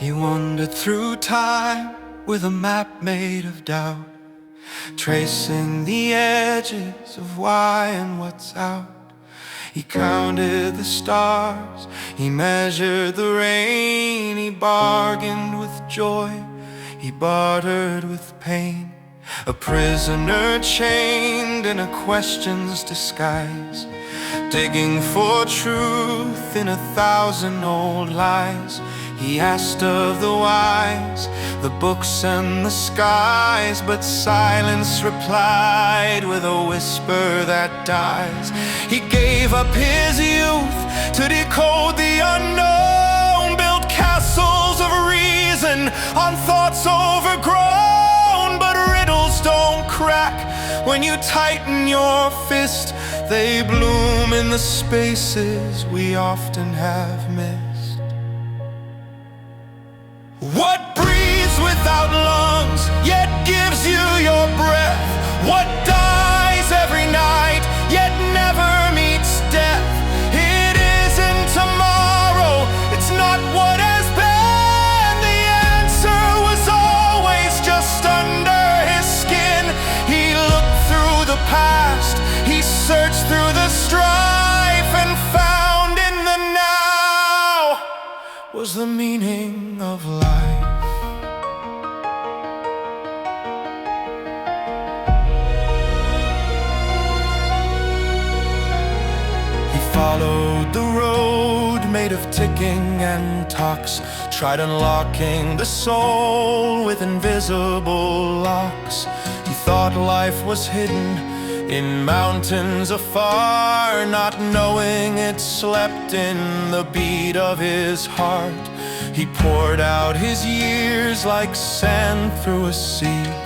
He wandered through time with a map made of doubt, tracing the edges of why and what's out. He counted the stars, he measured the rain. He bargained with joy, he bartered with pain. A prisoner chained in a question's disguise, digging for truth in 1,000 old lies. He asked of the wise, the books and the skies, but silence replied with a whisper that dies. He gave up his youth to decode the unknown, built castles of reason on thoughts overgrown. But riddles don't crack when you tighten your fist. They bloom in the spaces we often have missed. What breathes without lungs, yet gives you your breath? What dies every night, yet never meets death? It isn't tomorrow, it's not what has been. The answer was always just under his skin. He looked through the past, he searched through the strife, and found in the now was the meaning of life. Followed the road made of ticking and talks, tried unlocking the soul with invisible locks. He thought life was hidden in mountains afar, not knowing it slept in the beat of his heart. He poured out his years like sand through a sieve,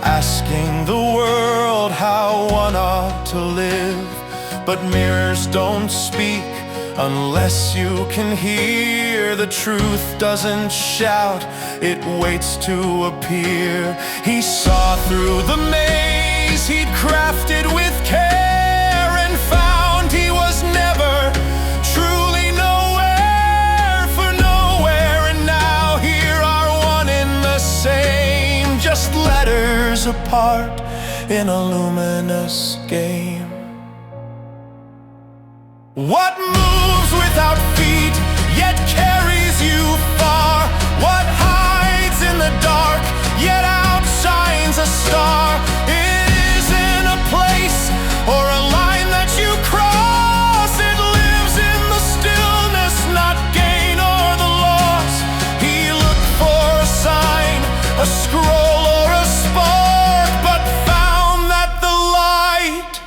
asking the world how one ought to live. But mirrors don't speak unless you can hear. The truth doesn't shout, it waits to appear. He saw through the maze he'd crafted with care, and found he was never truly nowhere, for nowhere and now here are one in the same, just letters apart in a luminous game. What moves without feet, yet carries you far? What hides in the dark, yet outshines a star? It isn't a place or a line that you cross. It lives in the stillness, not gain or the loss. He looked for a sign, a scroll or a spark, but found that the light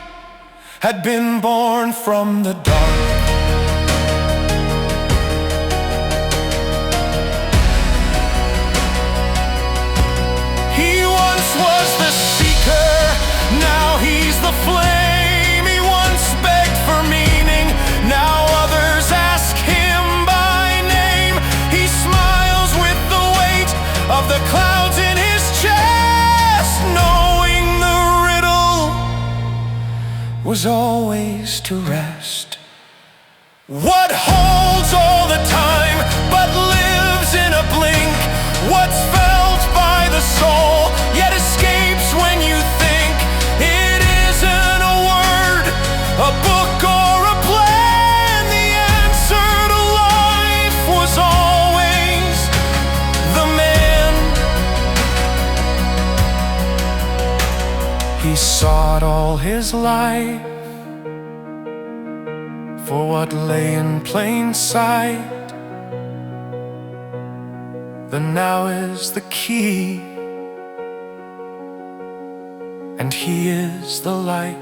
had been born from the dark. He once was the seeker, now he's the flame. He once begged for meaning, now others ask him by name. He smiles with the weight of the clouds in his chest, knowing the riddle was always to rest. What holds all the time but lives in a blink? What's felt by the soul yet escapes when you think? It isn't a word, a book or a plan. The answer to life was always the man. He sought all his life for what lay in plain sight. The now is the key, and he is the light.